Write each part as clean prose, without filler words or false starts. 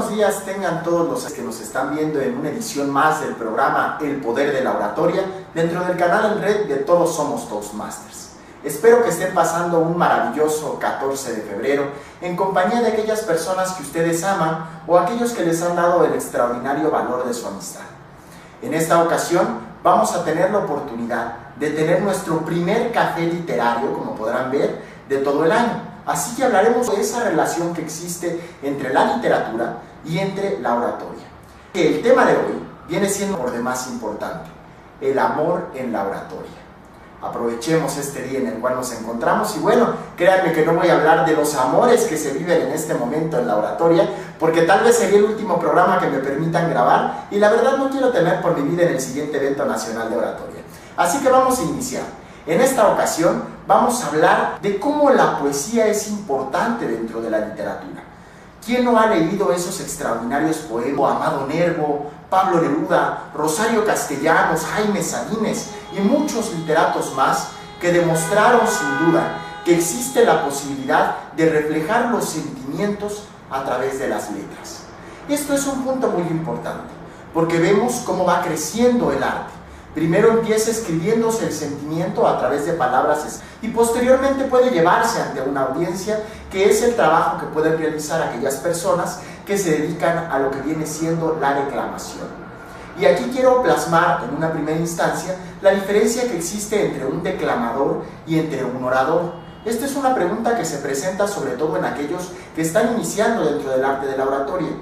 buenos días tengan todos los que nos están viendo en una edición más del programa El Poder de la Oratoria dentro del canal en red de Todos Somos Toastmasters. Espero que estén pasando un maravilloso 14 de febrero en compañía de aquellas personas que ustedes aman o aquellos que les han dado el extraordinario valor de su amistad. En esta ocasión vamos a tener la oportunidad de tener nuestro primer café literario, como podrán ver, de todo el año. Así que hablaremos de esa relación que existe entre la literatura y entre la oratoria. El tema de hoy viene siendo por demás importante: el amor en la oratoria. Aprovechemos este día en el cual nos encontramos y bueno, créanme que no voy a hablar de los amores que se viven en este momento en la oratoria, porque tal vez sería el último programa que me permitan grabar y la verdad no quiero temer por mi vida en el siguiente evento nacional de oratoria. Así que vamos a iniciar. En esta ocasión vamos a hablar de cómo la poesía es importante dentro de la literatura. ¿Quién no ha leído esos extraordinarios poemas? Amado Nervo, Pablo Neruda, Rosario Castellanos, Jaime Sabines y muchos literatos más que demostraron sin duda que existe la posibilidad de reflejar los sentimientos a través de las letras. Esto es un punto muy importante porque vemos cómo va creciendo el arte. Primero empieza escribiéndose el sentimiento a través de palabras y posteriormente puede llevarse ante una audiencia, que es el trabajo que pueden realizar aquellas personas que se dedican a lo que viene siendo la declamación. Y aquí quiero plasmar en una primera instancia la diferencia que existe entre un declamador y entre un orador. Esta es una pregunta que se presenta sobre todo en aquellos que están iniciando dentro del arte de la oratoria.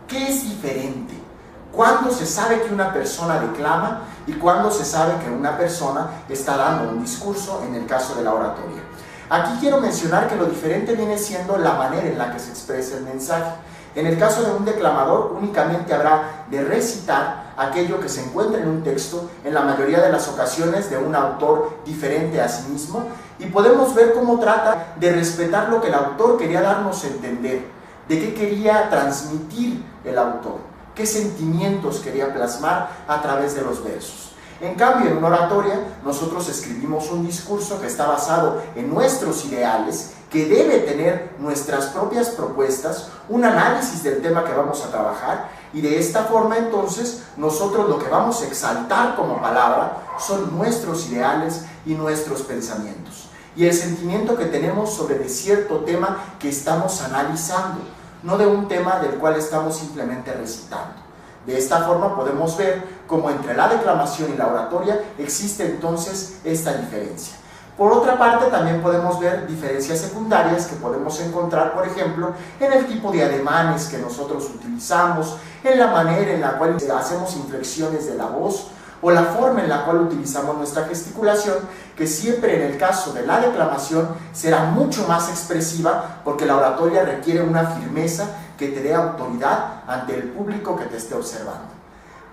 ¿Qué es diferente? ¿Cuándo se sabe que una persona declama y cuándo se sabe que una persona está dando un discurso en el caso de la oratoria? Aquí quiero mencionar que lo diferente viene siendo la manera en la que se expresa el mensaje. En el caso de un declamador únicamente habrá de recitar aquello que se encuentra en un texto, en la mayoría de las ocasiones de un autor diferente a sí mismo, y podemos ver cómo trata de respetar lo que el autor quería darnos a entender, de qué quería transmitir el autor, qué sentimientos quería plasmar a través de los versos. En cambio, en una oratoria, nosotros escribimos un discurso que está basado en nuestros ideales, que debe tener nuestras propias propuestas, un análisis del tema que vamos a trabajar, y de esta forma entonces nosotros lo que vamos a exaltar como palabra son nuestros ideales y nuestros pensamientos, y el sentimiento que tenemos sobre cierto tema que estamos analizando, no de un tema del cual estamos simplemente recitando. De esta forma podemos ver cómo entre la declamación y la oratoria existe entonces esta diferencia. Por otra parte, también podemos ver diferencias secundarias que podemos encontrar, por ejemplo, en el tipo de ademanes que nosotros utilizamos, en la manera en la cual hacemos inflexiones de la voz, o la forma en la cual utilizamos nuestra gesticulación, que siempre en el caso de la declamación será mucho más expresiva, porque la oratoria requiere una firmeza que te dé autoridad ante el público que te esté observando.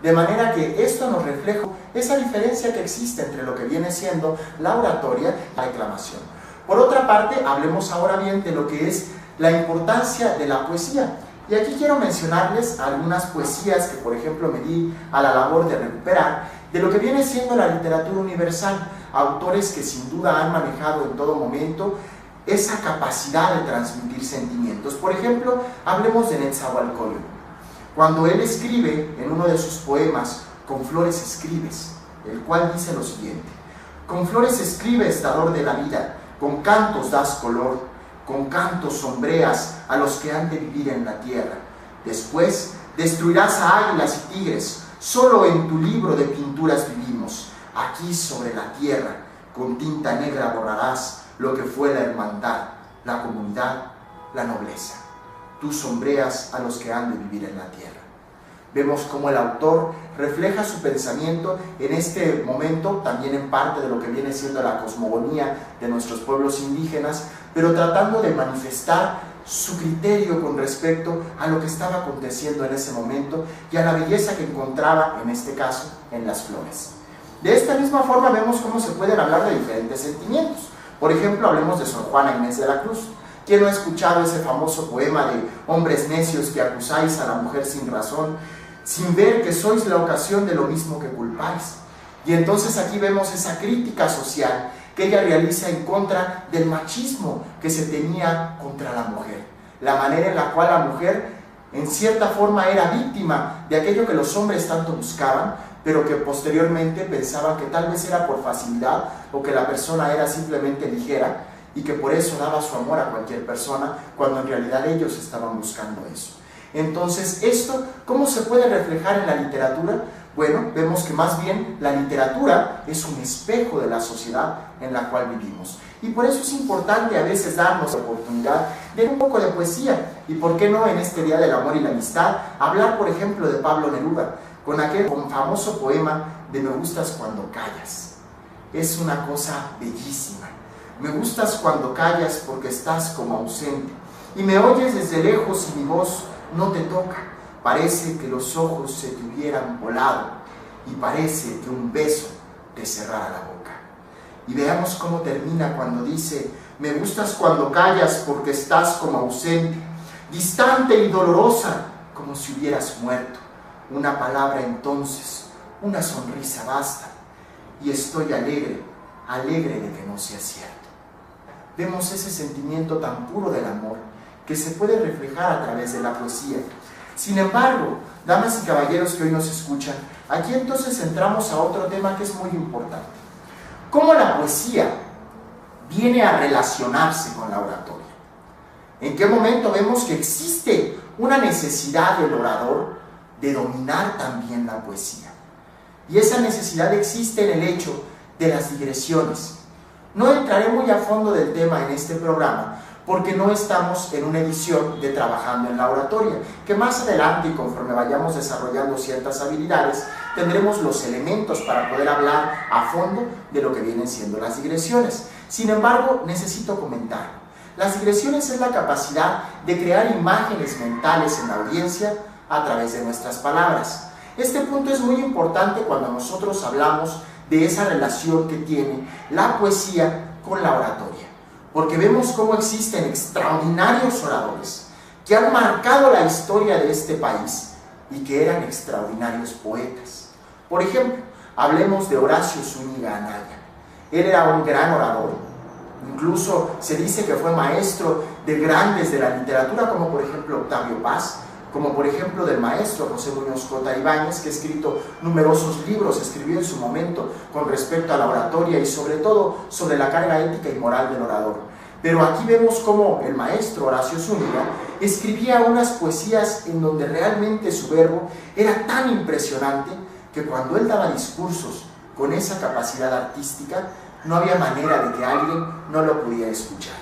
De manera que esto nos refleja esa diferencia que existe entre lo que viene siendo la oratoria y la declamación. Por otra parte, hablemos ahora bien de lo que es la importancia de la poesía. Y aquí quiero mencionarles algunas poesías que, por ejemplo, me di a la labor de recuperar de lo que viene siendo la literatura universal, autores que sin duda han manejado en todo momento esa capacidad de transmitir sentimientos. Por ejemplo, hablemos de Netzahualcóyotl. Cuando él escribe en uno de sus poemas, Con flores escribes, el cual dice lo siguiente: con flores escribes, dador de la vida, con cantos das color, con cantos sombreas a los que han de vivir en la tierra. Después destruirás a águilas y tigres, solo en tu libro de pinturas vivimos. Aquí sobre la tierra, con tinta negra borrarás lo que fue la hermandad, la comunidad, la nobleza. Tú sombreas a los que han de vivir en la tierra. Vemos cómo el autor refleja su pensamiento en este momento, también en parte de lo que viene siendo la cosmogonía de nuestros pueblos indígenas, pero tratando de manifestar su criterio con respecto a lo que estaba aconteciendo en ese momento y a la belleza que encontraba, en este caso, en las flores. De esta misma forma vemos cómo se pueden hablar de diferentes sentimientos. Por ejemplo, hablemos de Sor Juana Inés de la Cruz. ¿Quién no ha escuchado ese famoso poema de hombres necios que acusáis a la mujer sin razón, sin ver que sois la ocasión de lo mismo que culpáis? Y entonces aquí vemos esa crítica social que ella realiza en contra del machismo que se tenía contra la mujer, la manera en la cual la mujer En cierta forma era víctima de aquello que los hombres tanto buscaban, pero que posteriormente pensaban que tal vez era por facilidad o que la persona era simplemente ligera y que por eso daba su amor a cualquier persona, cuando en realidad ellos estaban buscando eso. Entonces, ¿esto cómo se puede reflejar en la literatura? Bueno, vemos que más bien la literatura es un espejo de la sociedad en la cual vivimos. Y por eso es importante a veces darnos la oportunidad de un poco de poesía. Y por qué no en este Día del Amor y la Amistad, hablar por ejemplo de Pablo Neruda, con aquel famoso poema de Me gustas cuando callas. Es una cosa bellísima. Me gustas cuando callas porque estás como ausente. Y me oyes desde lejos y mi voz no te toca. Parece que los ojos se te hubieran volado y parece que un beso te cerrara la boca. Y veamos cómo termina cuando dice: me gustas cuando callas porque estás como ausente, distante y dolorosa, como si hubieras muerto. Una palabra entonces, una sonrisa basta, y estoy alegre, alegre de que no sea cierto. Vemos ese sentimiento tan puro del amor que se puede reflejar a través de la poesía. Sin embargo, damas y caballeros que hoy nos escuchan, aquí entonces entramos a otro tema que es muy importante. ¿Cómo la poesía viene a relacionarse con la oratoria? ¿En qué momento vemos que existe una necesidad del orador de dominar también la poesía? Y esa necesidad existe en el hecho de las digresiones. No entraré muy a fondo del tema en este programa, porque no estamos en una edición de Trabajando en la Oratoria, que más adelante y conforme vayamos desarrollando ciertas habilidades, tendremos los elementos para poder hablar a fondo de lo que vienen siendo las digresiones. Sin embargo, necesito comentar. Las digresiones es la capacidad de crear imágenes mentales en la audiencia a través de nuestras palabras. Este punto es muy importante cuando nosotros hablamos de esa relación que tiene la poesía con la oratoria, porque vemos cómo existen extraordinarios oradores que han marcado la historia de este país y que eran extraordinarios poetas. Por ejemplo, hablemos de Horacio Zúñiga Anaya. Él era un gran orador, incluso se dice que fue maestro de grandes de la literatura, como por ejemplo Octavio Paz, como por ejemplo del maestro José Muñoz Cota Ibáñez, que ha escrito numerosos libros, escribió en su momento con respecto a la oratoria y sobre todo sobre la carga ética y moral del orador. Pero aquí vemos cómo el maestro Horacio Zúñiga escribía unas poesías en donde realmente su verbo era tan impresionante que cuando él daba discursos con esa capacidad artística, no había manera de que alguien no lo pudiera escuchar.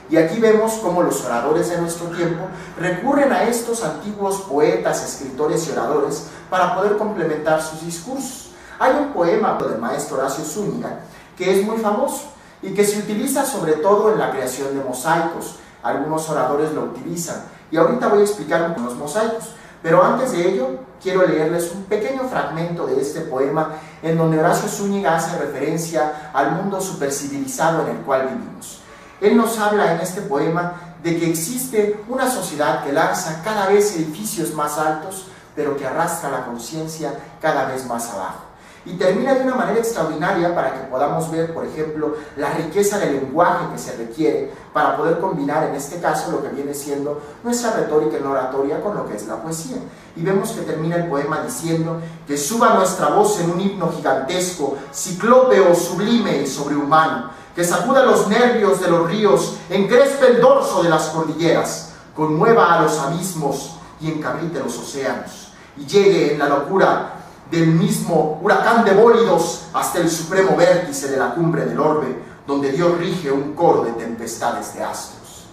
Y aquí vemos cómo los oradores de nuestro tiempo recurren a estos antiguos poetas, escritores y oradores para poder complementar sus discursos. Hay un poema del maestro Horacio Zúñiga que es muy famoso y que se utiliza sobre todo en la creación de mosaicos. Algunos oradores lo utilizan y ahorita voy a explicar los mosaicos. Pero antes de ello, quiero leerles un pequeño fragmento de este poema en donde Horacio Zúñiga hace referencia al mundo supercivilizado en el cual vivimos. Él nos habla en este poema de que existe una sociedad que lanza cada vez edificios más altos, pero que arrastra la conciencia cada vez más abajo. Y termina de una manera extraordinaria para que podamos ver, por ejemplo, la riqueza del lenguaje que se requiere para poder combinar, en este caso, lo que viene siendo nuestra retórica y la oratoria con lo que es la poesía. Y vemos que termina el poema diciendo que suba nuestra voz en un himno gigantesco, ciclópeo, sublime y sobrehumano, que sacuda los nervios de los ríos, encrespe el dorso de las cordilleras, conmueva a los abismos y encabrite los océanos, y llegue en la locura del mismo huracán de bólidos hasta el supremo vértice de la cumbre del orbe, donde Dios rige un coro de tempestades de astros.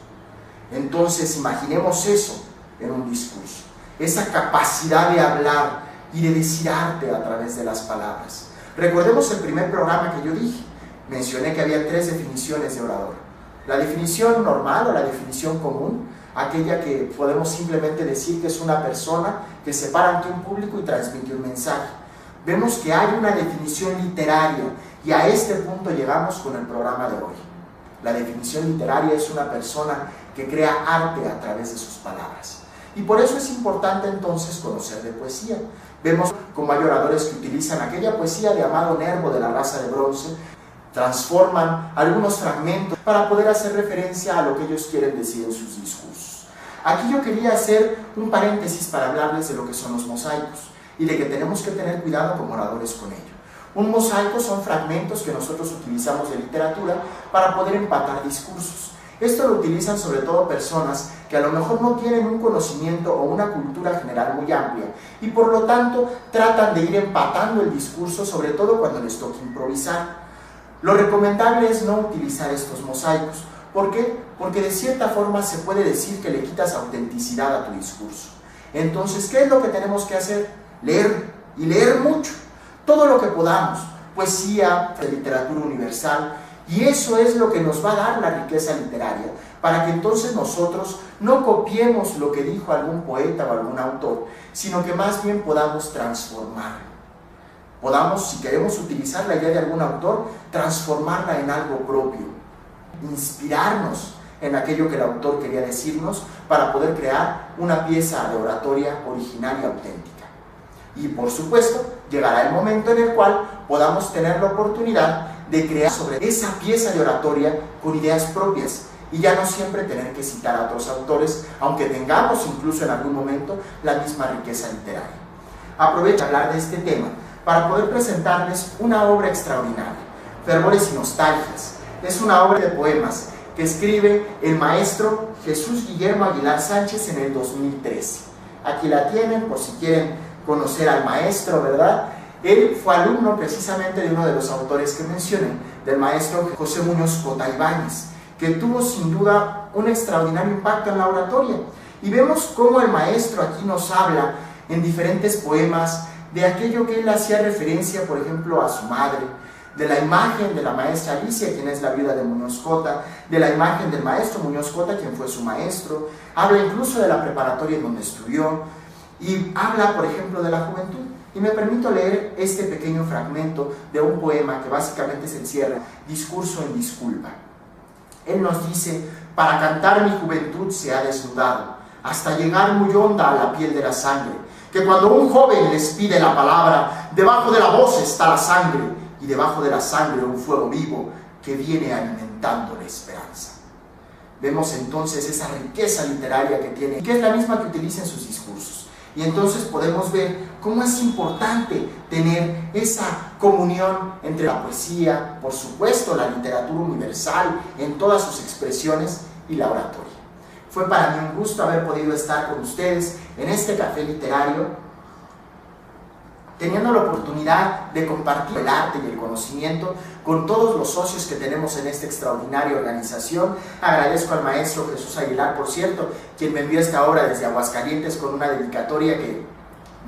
Entonces imaginemos eso en un discurso, esa capacidad de hablar y de decir arte a través de las palabras. Recordemos el primer programa que yo dije. Mencioné que había 3 definiciones de orador. La definición normal o la definición común, aquella que podemos simplemente decir que es una persona que se para ante un público y transmite un mensaje. Vemos que hay una definición literaria y a este punto llegamos con el programa de hoy. La definición literaria es una persona que crea arte a través de sus palabras. Y por eso es importante entonces conocer de poesía. Vemos como hay oradores que utilizan aquella poesía de Amado Nervo de la raza de bronce, transforman algunos fragmentos para poder hacer referencia a lo que ellos quieren decir en sus discursos. Aquí yo quería hacer un paréntesis para hablarles de lo que son los mosaicos y de que tenemos que tener cuidado como oradores con ello. Un mosaico son fragmentos que nosotros utilizamos de literatura para poder empatar discursos. Esto lo utilizan sobre todo personas que a lo mejor no tienen un conocimiento o una cultura general muy amplia y por lo tanto tratan de ir empatando el discurso, sobre todo cuando les toca improvisar. Lo recomendable es no utilizar estos mosaicos. ¿Por qué? Porque de cierta forma se puede decir que le quitas autenticidad a tu discurso. Entonces, ¿qué es lo que tenemos que hacer? Leer, y leer mucho, todo lo que podamos, poesía, literatura universal, y eso es lo que nos va a dar la riqueza literaria, para que entonces nosotros no copiemos lo que dijo algún poeta o algún autor, sino que más bien podamos transformarlo. Podamos, si queremos utilizar la idea de algún autor, transformarla en algo propio, inspirarnos en aquello que el autor quería decirnos para poder crear una pieza de oratoria original y auténtica. Y por supuesto, llegará el momento en el cual podamos tener la oportunidad de crear sobre esa pieza de oratoria con ideas propias y ya no siempre tener que citar a otros autores, aunque tengamos incluso en algún momento la misma riqueza literaria. Aprovecho para hablar de este tema para poder presentarles una obra extraordinaria, Fervores y Nostalgias. Es una obra de poemas que escribe el maestro Jesús Guillermo Aguilar Sánchez en el 2013. Aquí la tienen por si quieren conocer al maestro, ¿verdad? Él fue alumno precisamente de uno de los autores que mencioné, del maestro José Muñoz Cota Ibáñez, que tuvo sin duda un extraordinario impacto en la oratoria. Y vemos cómo el maestro aquí nos habla en diferentes poemas de aquello que él hacía referencia, por ejemplo, a su madre, de la imagen de la maestra Alicia, quien es la viuda de Muñoz Cota, de la imagen del maestro Muñoz Cota, quien fue su maestro, habla incluso de la preparatoria en donde estudió, y habla, por ejemplo, de la juventud. Y me permito leer este pequeño fragmento de un poema que básicamente se encierra, Discurso en disculpa. Él nos dice: para cantar mi juventud se ha desnudado, hasta llegar muy honda a la piel de la sangre, que cuando un joven les pide la palabra, debajo de la voz está la sangre, y debajo de la sangre un fuego vivo que viene alimentando la esperanza. Vemos entonces esa riqueza literaria que tiene, que es la misma que utiliza en sus discursos. Y entonces podemos ver cómo es importante tener esa comunión entre la poesía, por supuesto la literatura universal en todas sus expresiones, y la oratoria. Fue para mí un gusto haber podido estar con ustedes en este café literario, teniendo la oportunidad de compartir el arte y el conocimiento con todos los socios que tenemos en esta extraordinaria organización. Agradezco al maestro Jesús Aguilar, por cierto, quien me envió esta obra desde Aguascalientes con una dedicatoria que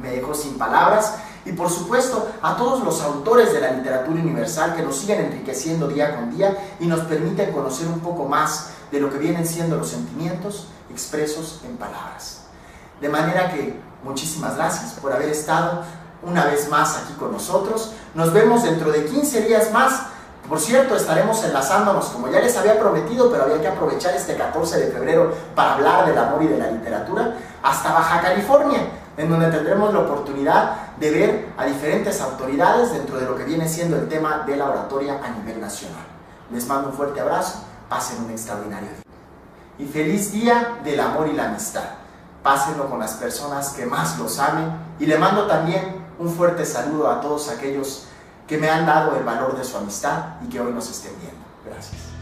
me dejó sin palabras, y por supuesto a todos los autores de la literatura universal que nos siguen enriqueciendo día con día y nos permiten conocer un poco más de lo que vienen siendo los sentimientos expresos en palabras. De manera que muchísimas gracias por haber estado una vez más aquí con nosotros. Nos vemos dentro de 15 días más. Por cierto, estaremos enlazándonos, como ya les había prometido, pero había que aprovechar este 14 de febrero para hablar del amor y de la literatura, hasta Baja California, en donde tendremos la oportunidad de ver a diferentes autoridades dentro de lo que viene siendo el tema de la oratoria a nivel nacional. Les mando un fuerte abrazo, pasen un extraordinario día. Y feliz día del amor y la amistad. Pásenlo con las personas que más los amen, y le mando también un fuerte saludo a todos aquellos que me han dado el valor de su amistad y que hoy nos estén viendo. Gracias.